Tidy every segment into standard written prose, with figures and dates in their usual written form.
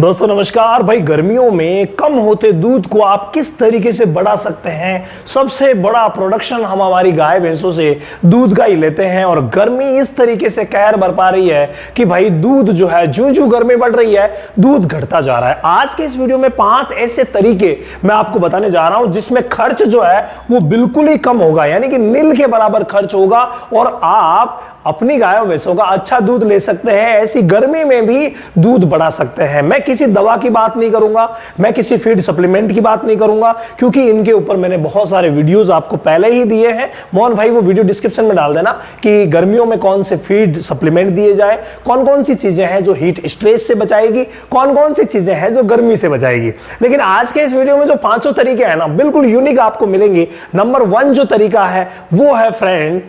दोस्तों नमस्कार भाई। गर्मियों में कम होते दूध को आप किस तरीके से बढ़ा सकते हैं। सबसे बड़ा प्रोडक्शन हम हमारी गाय भैंसों से दूध का ही लेते हैं और गर्मी इस तरीके से कहर बरपा रही है कि भाई दूध जो है ज्यों-ज्यों गर्मी बढ़ रही है दूध घटता जा रहा है। आज के इस वीडियो में 5 ऐसे तरीके मैं आपको बताने जा रहा हूं जिसमें खर्च जो है वो बिल्कुल ही कम होगा, यानी कि नील के बराबर खर्च होगा और आप अपनी गायों भैंसों का अच्छा दूध ले सकते हैं। ऐसी गर्मी में भी दूध बढ़ा सकते हैं। मैं किसी दवा की बात नहीं करूंगा, मैं किसी फीड सप्लीमेंट की बात नहीं करूंगा, क्योंकि इनके ऊपर मैंने बहुत सारे वीडियोस आपको पहले ही दिए हैं। मोहन भाई वो वीडियो डिस्क्रिप्शन में डाल देना कि गर्मियों में कौन से फीड सप्लीमेंट दिए जाए, कौन कौन सी चीजें हैं जो हीट स्ट्रेस से बचाएगी, कौन कौन सी चीजें हैं जो गर्मी से बचाएगी। लेकिन आज के इस वीडियो में जो 5 तरीके हैं ना, बिल्कुल यूनिक आपको मिलेंगे। नंबर 1 जो तरीका है वो है फ्रेंड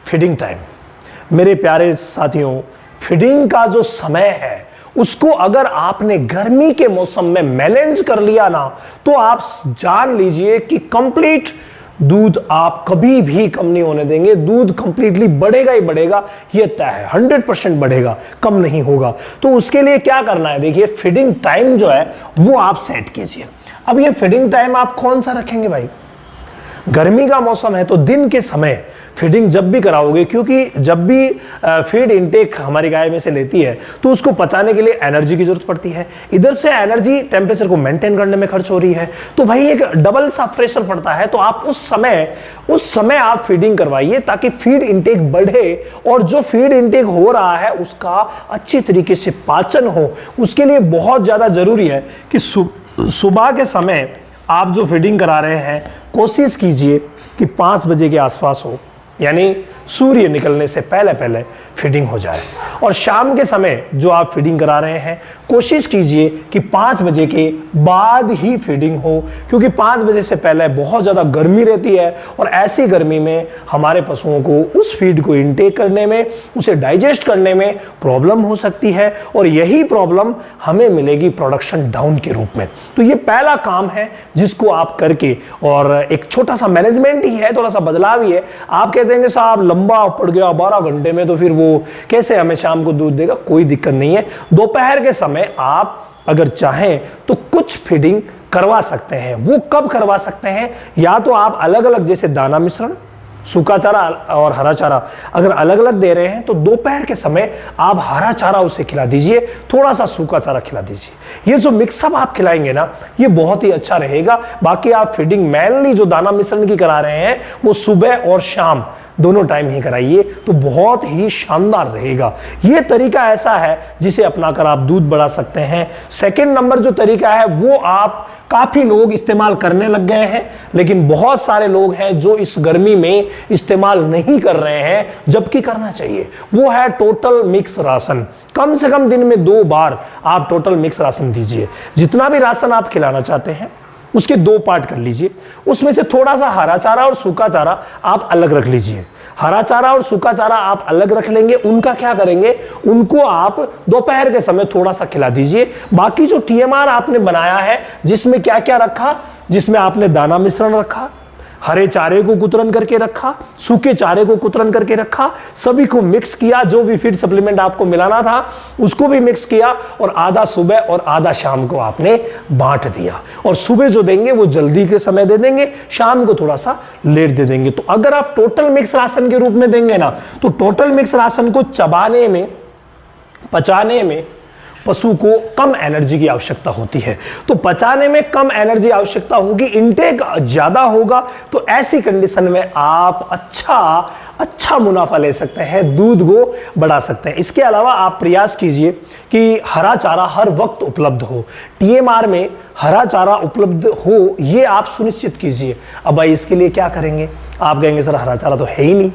फीडिंग टाइम। मेरे प्यारे साथियों, फीडिंग का जो समय है उसको अगर आपने गर्मी के मौसम में मैनेज कर लिया ना, तो आप जान लीजिए कि कंप्लीट दूध आप कभी भी कम नहीं होने देंगे। दूध कंप्लीटली बढ़ेगा ही बढ़ेगा, यह तय है। 100% बढ़ेगा, कम नहीं होगा। तो उसके लिए क्या करना है, देखिए फीडिंग टाइम जो है वो आप सेट कीजिए। अब ये फीडिंग टाइम आप कौन सा रखेंगे भाई? गर्मी का मौसम है तो दिन के समय फीडिंग जब भी कराओगे, क्योंकि जब भी फीड इनटेक हमारी गाय में से लेती है तो उसको पचाने के लिए एनर्जी की जरूरत पड़ती है। इधर से एनर्जी टेम्परेचर को मेंटेन करने में खर्च हो रही है, तो भाई एक डबल सा प्रेशर पड़ता है। तो आप उस समय आप फीडिंग करवाइए ताकि फीड इनटेक बढ़े और जो फीड इनटेक हो रहा है उसका अच्छी तरीके से पाचन हो। उसके लिए बहुत ज्यादा जरूरी है कि सुबह के समय आप जो फीडिंग करा रहे हैं कोशिश कीजिए कि 5 बजे के आसपास हो, यानी सूर्य निकलने से पहले पहले फीडिंग हो जाए। और शाम के समय जो आप फीडिंग करा रहे हैं कोशिश कीजिए कि 5 बजे के बाद ही फीडिंग हो, क्योंकि 5 बजे से पहले बहुत ज़्यादा गर्मी रहती है और ऐसी गर्मी में हमारे पशुओं को उस फीड को इनटेक करने में, उसे डाइजेस्ट करने में प्रॉब्लम हो सकती है और यही प्रॉब्लम हमें मिलेगी प्रोडक्शन डाउन के रूप में। तो ये पहला काम है जिसको आप करके, और एक छोटा सा मैनेजमेंट ही है, थोड़ा सा बदलाव ही है। आप कहते हैं कि साहब लंबा पड़ गया 12 घंटे में, तो फिर वो कैसे हमें शाम को दूध देगा? कोई दिक्कत नहीं है। दोपहर के समय आप अगर चाहें तो कुछ फीडिंग करवा सकते हैं। वो कब करवा सकते हैं? या तो आप अलग अलग, जैसे दाना मिश्रण, सूखा चारा और हरा चारा अगर अलग अलग दे रहे हैं तो दोपहर के समय आप हरा चारा उसे खिला दीजिए, थोड़ा सा सूखा चारा खिला दीजिए। ये जो मिक्सअप आप खिलाएंगे ना, ये बहुत ही अच्छा रहेगा। बाकी आप फीडिंग मेनली जो दाना मिश्रण की करा रहे हैं वो सुबह और शाम दोनों टाइम ही कराइए, तो बहुत ही शानदार रहेगा। ये तरीका ऐसा है जिसे अपनाकर आप दूध बढ़ा सकते हैं। सेकंड नंबर जो तरीका है वो आप काफी लोग इस्तेमाल करने लग गए हैं, लेकिन बहुत सारे लोग हैं जो इस गर्मी में इस्तेमाल नहीं कर रहे हैं, जबकि करना चाहिए। वो है टोटल मिक्स राशन। कम से कम दिन में 2 बार आप टोटल मिक्स राशन दीजिए। जितना भी राशन आप खिलाना चाहते हैं उसके 2 पार्ट कर लीजिए। उसमें से थोड़ा सा हरा चारा और सूखा चारा आप अलग रख लीजिए। हरा चारा और सूखा चारा आप अलग रख लेंगे, उनका क्या करेंगे, उनको आप दोपहर के समय थोड़ा सा खिला दीजिए। बाकी जो टीएमआर आपने बनाया है, जिसमें क्या क्या रखा, जिसमें आपने दाना मिश्रण रखा, हरे चारे को कुतरन करके रखा, सूखे चारे को कुतरन करके रखा, सभी को मिक्स किया। जो भी फीड सप्लीमेंट आपको मिलाना था उसको भी मिक्स किया और आधा सुबह और आधा शाम को आपने बांट दिया। और सुबह जो देंगे वो जल्दी के समय दे देंगे, शाम को थोड़ा सा लेट दे देंगे। तो अगर आप टोटल मिक्स राशन के रूप में देंगे ना, तो टोटल मिक्स राशन को चबाने में, पचाने में पशु को कम एनर्जी की आवश्यकता होती है। तो पचाने में कम एनर्जी आवश्यकता होगी, इनटेक ज्यादा होगा। तो ऐसी कंडीशन में आप अच्छा मुनाफा ले सकते हैं, दूध को बढ़ा सकते हैं। इसके अलावा आप प्रयास कीजिए कि हरा चारा हर वक्त उपलब्ध हो, टीएमआर में हरा चारा उपलब्ध हो, ये आप सुनिश्चित कीजिए। अब भाई इसके लिए क्या करेंगे? आप कहेंगे सर हरा चारा तो है ही नहीं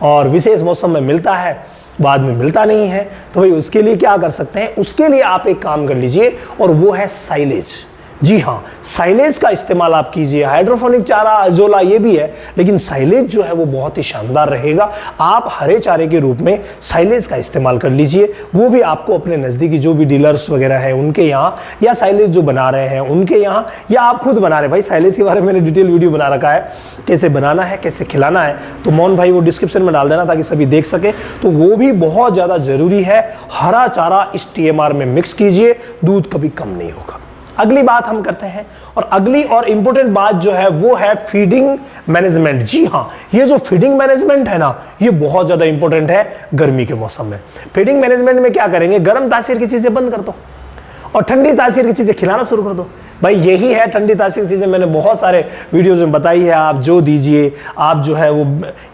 और विशेष मौसम में मिलता है, बाद में मिलता नहीं है। तो भाई उसके लिए क्या कर सकते हैं? उसके लिए आप एक काम कर लीजिए और वो है साइलेज। जी हाँ, साइलेज का इस्तेमाल आप कीजिए। हाइड्रोफोनिक चारा अजोला ये भी है, लेकिन साइलेज जो है वो बहुत ही शानदार रहेगा। आप हरे चारे के रूप में साइलेज का इस्तेमाल कर लीजिए। वो भी आपको अपने नज़दीकी जो भी डीलर्स वगैरह हैं उनके यहाँ, या साइलेज जो बना रहे हैं उनके यहाँ, या आप खुद बना रहे हैं। भाई साइलेज के बारे में मैंने डिटेल वीडियो बना रखा है, कैसे बनाना है, कैसे खिलाना है, तो मोहन भाई वो डिस्क्रिप्शन में डाल देना ताकि सभी देख सके। तो वो भी बहुत ज़्यादा ज़रूरी है। हरा चारा इस TMR में मिक्स कीजिए, दूध कभी कम नहीं होगा। अगली बात हम करते हैं, और अगली और इंपॉर्टेंट बात जो है वो है फीडिंग मैनेजमेंट। जी हाँ, ये जो फीडिंग मैनेजमेंट है ना, ये बहुत ज़्यादा इंपॉर्टेंट है गर्मी के मौसम में। फीडिंग मैनेजमेंट में क्या करेंगे, गर्म तासीर की चीज़ें बंद कर दो और ठंडी तासीर की चीज़ें खिलाना शुरू कर दो। भाई यही है ठंडी तासीर की चीज़ें, मैंने बहुत सारे वीडियोज़ में बताई है। आप जो दीजिए, आप जो है वो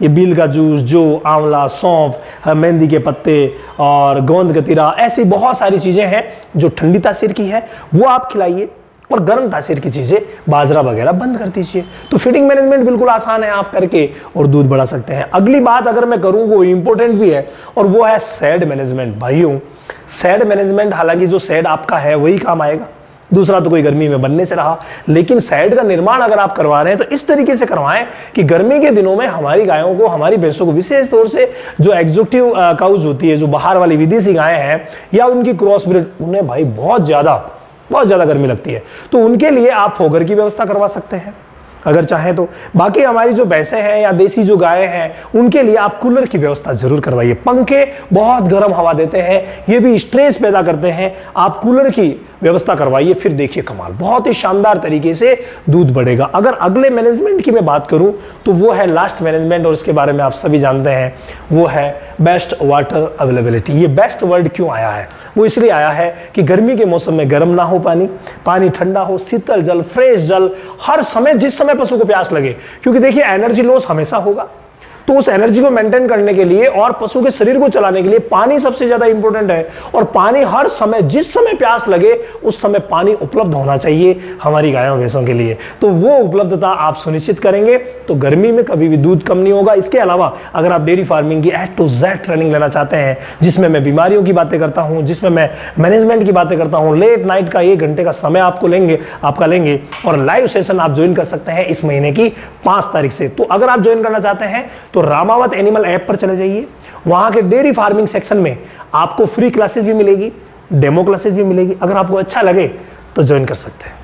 ये बील का जूस, जो आंवला, सौंफ, मेहंदी के पत्ते और गोंद कतीरा, ऐसी बहुत सारी चीज़ें हैं जो ठंडी तासीर की है, वो आप खिलाइए। और गर्म तासीर की चीज़ें, बाजरा वगैरह बंद कर दीजिए। तो फीडिंग मैनेजमेंट बिल्कुल आसान है, आप करके और दूध बढ़ा सकते हैं। अगली बात अगर मैं करूँ वो इंपॉर्टेंट भी है, और वो है सैड मैनेजमेंट। भाइयों, सैड मैनेजमेंट, हालांकि जो सैड आपका है वही काम आएगा, दूसरा तो कोई गर्मी में बनने से रहा। लेकिन सैड का निर्माण अगर आप करवा रहे हैं तो इस तरीके से करवाएं कि गर्मी के दिनों में हमारी गायों को, हमारी भैंसों को, विशेष तौर से जो एग्जोटिव काउज होती है, जो बाहर वाली विदेशी गायें हैं या उनकी क्रॉस ब्रीड, उन्हें भाई बहुत ज़्यादा गर्मी लगती है। तो उनके लिए आप फोगर की व्यवस्था करवा सकते हैं अगर चाहें तो। बाकी हमारी जो भैंसें हैं या देसी जो गायें हैं, उनके लिए आप कूलर की व्यवस्था जरूर करवाइए। पंखे बहुत गर्म हवा देते हैं, ये भी स्ट्रेस पैदा करते हैं। आप कूलर की व्यवस्था करवाइए, फिर देखिए कमाल, बहुत ही शानदार तरीके से दूध बढ़ेगा। अगर अगले मैनेजमेंट की मैं बात करूं तो वो है लास्ट मैनेजमेंट, और इसके बारे में आप सभी जानते हैं, वो है बेस्ट वाटर अवेलेबिलिटी। ये बेस्ट वर्ड क्यों आया है, वो इसलिए आया है कि गर्मी के मौसम में गर्म ना हो पानी ठंडा हो, शीतल जल, फ्रेश जल, हर समय जिस समय पशु को प्यास लगे। क्योंकि देखिए एनर्जी लॉस हमेशा होगा, तो उस एनर्जी को मेंटेन करने के लिए और पशु के शरीर को चलाने के लिए पानी सबसे ज्यादा इंपॉर्टेंट है। और पानी हर समय, जिस समय प्यास लगे उस समय पानी उपलब्ध होना चाहिए हमारी गायों भैंसों के लिए। तो वो उपलब्धता आप सुनिश्चित करेंगे तो गर्मी में कभी भी दूध कम नहीं होगा। इसके अलावा अगर आप डेयरी फार्मिंग की A to Z ट्रेनिंग लेना चाहते हैं, जिसमें मैं बीमारियों की बातें करता हूं, जिसमें मैं मैनेजमेंट की बातें करता हूं, लेट नाइट का 1 घंटे का समय आपका लेंगे, और लाइव सेशन आप ज्वाइन कर सकते हैं इस महीने की 5 तारीख से। तो अगर आप ज्वाइन करना चाहते हैं तो रामावत एनिमल ऐप पर चले जाइए। वहां के डेयरी फार्मिंग सेक्शन में आपको फ्री क्लासेस भी मिलेगी, डेमो क्लासेस भी मिलेगी। अगर आपको अच्छा लगे तो ज्वाइन कर सकते हैं।